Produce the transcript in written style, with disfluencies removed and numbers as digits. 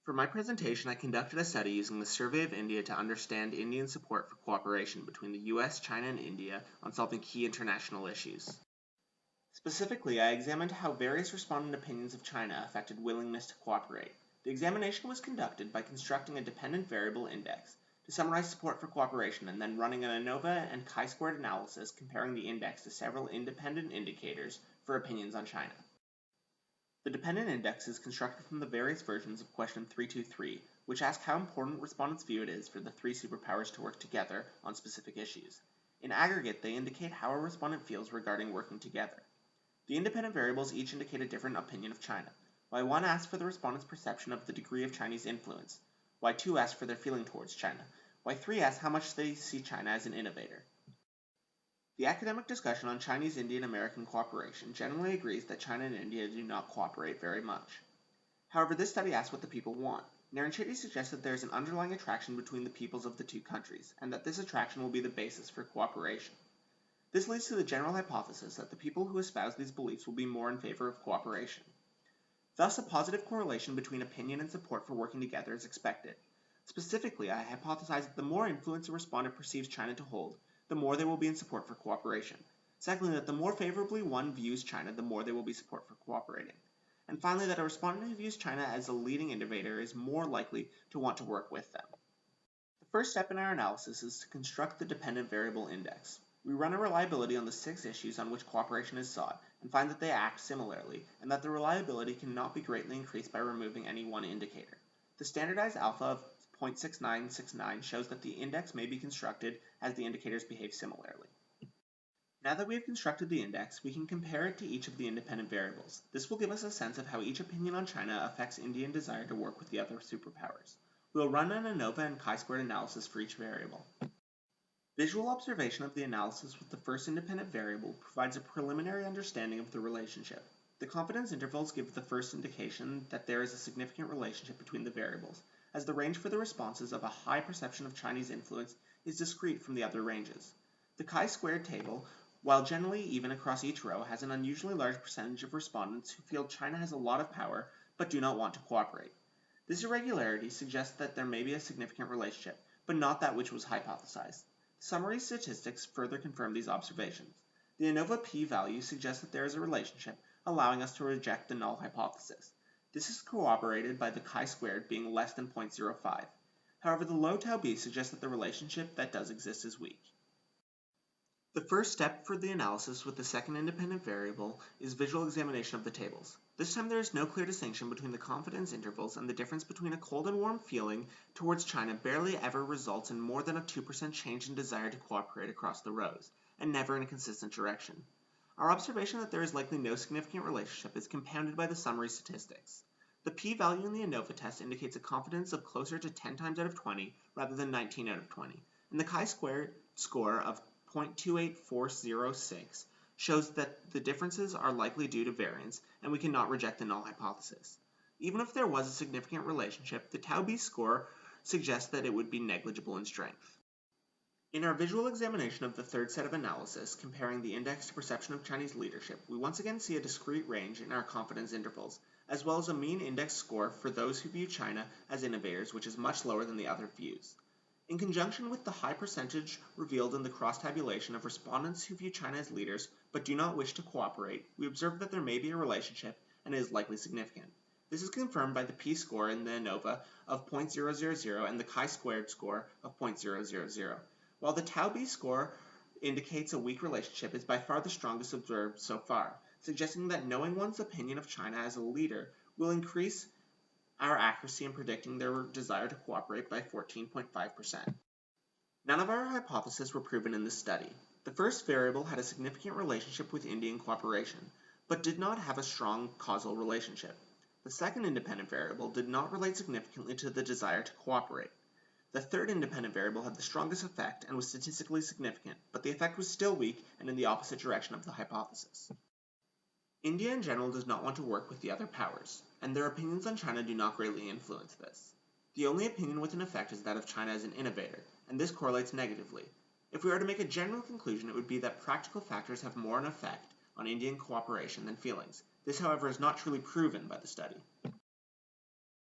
For my presentation, I conducted a study using the Survey of India to understand Indian support for cooperation between the US, China, and India on solving key international issues. Specifically, I examined how various respondent opinions of China affected willingness to cooperate. The examination was conducted by constructing a dependent variable index to summarize support for cooperation and then running an Anova and chi-squared analysis comparing the index to several independent indicators for opinions on China. The dependent index is constructed from the various versions of question 323, which ask how important respondents view it is for the three superpowers to work together on specific issues. In aggregate, they indicate how a respondent feels regarding working together. The independent variables each indicate a different opinion of China. Y1 asks for the respondent's perception of the degree of Chinese influence. Y2 asks for their feeling towards China. Y3 asks how much they see China as an innovator. The academic discussion on Chinese-Indian-American cooperation generally agrees that China and India do not cooperate very much. However, this study asks what the people want. Naranchedi suggests that there is an underlying attraction between the peoples of the two countries, and that this attraction will be the basis for cooperation. This leads to the general hypothesis that the people who espouse these beliefs will be more in favor of cooperation. Thus, a positive correlation between opinion and support for working together is expected. Specifically, I hypothesize that the more influence a respondent perceives China to hold, the more they will be in support for cooperation. Secondly, that the more favorably one views China, the more there will be support for cooperating. And finally, that a respondent who views China as a leading innovator is more likely to want to work with them. The first step in our analysis is to construct the dependent variable index. We run a reliability on the 6 issues on which cooperation is sought and find that they act similarly, and that the reliability cannot be greatly increased by removing any one indicator. The standardized alpha of 0.6969 shows that the index may be constructed as the indicators behave similarly. Now that we have constructed the index, we can compare it to each of the independent variables. This will give us a sense of how each opinion on China affects Indian desire to work with the other superpowers. We will run an Anova and chi-squared analysis for each variable. Visual observation of the analysis with the first independent variable provides a preliminary understanding of the relationship. The confidence intervals give the first indication that there is a significant relationship between the variables, as the range for the responses of a high perception of Chinese influence is discrete from the other ranges. The chi-squared table, while generally even across each row, has an unusually large percentage of respondents who feel China has a lot of power but do not want to cooperate. This irregularity suggests that there may be a significant relationship, but not that which was hypothesized. Summary statistics further confirm these observations. The Anova p-value suggests that there is a relationship, allowing us to reject the null hypothesis. This is corroborated by the chi-squared being less than 0.05. However, the low tau b suggests that the relationship that does exist is weak. The first step for the analysis with the second independent variable is visual examination of the tables. This time there is no clear distinction between the confidence intervals, and the difference between a cold and warm feeling towards China barely ever results in more than a 2% change in desire to cooperate across the rows, and never in a consistent direction. Our observation that there is likely no significant relationship is compounded by the summary statistics. The p-value in the Anova test indicates a confidence of closer to 10 times out of 20 rather than 19 out of 20, and the chi-squared score of 0.28406 shows that the differences are likely due to variance, and we cannot reject the null hypothesis. Even if there was a significant relationship, the tau b score suggests that it would be negligible in strength. In our visual examination of the third set of analysis, comparing the index to perception of Chinese leadership, we once again see a discrete range in our confidence intervals, as well as a mean index score for those who view China as innovators, which is much lower than the other views. In conjunction with the high percentage revealed in the cross-tabulation of respondents who view China as leaders but do not wish to cooperate, we observe that there may be a relationship and it is likely significant. This is confirmed by the p-score in the Anova of 0.000 and the chi-squared score of 0.000. While the tau b score indicates a weak relationship, is by far the strongest observed so far, suggesting that knowing one's opinion of China as a leader will increase our accuracy in predicting their desire to cooperate by 14.5%. None of our hypotheses were proven in this study. The first variable had a significant relationship with Indian cooperation, but did not have a strong causal relationship. The second independent variable did not relate significantly to the desire to cooperate. The third independent variable had the strongest effect and was statistically significant, but the effect was still weak and in the opposite direction of the hypothesis. India in general does not want to work with the other powers, and their opinions on China do not greatly influence this. The only opinion with an effect is that of China as an innovator, and this correlates negatively. If we are to make a general conclusion, it would be that practical factors have more an effect on Indian cooperation than feelings. This, however, is not truly proven by the study.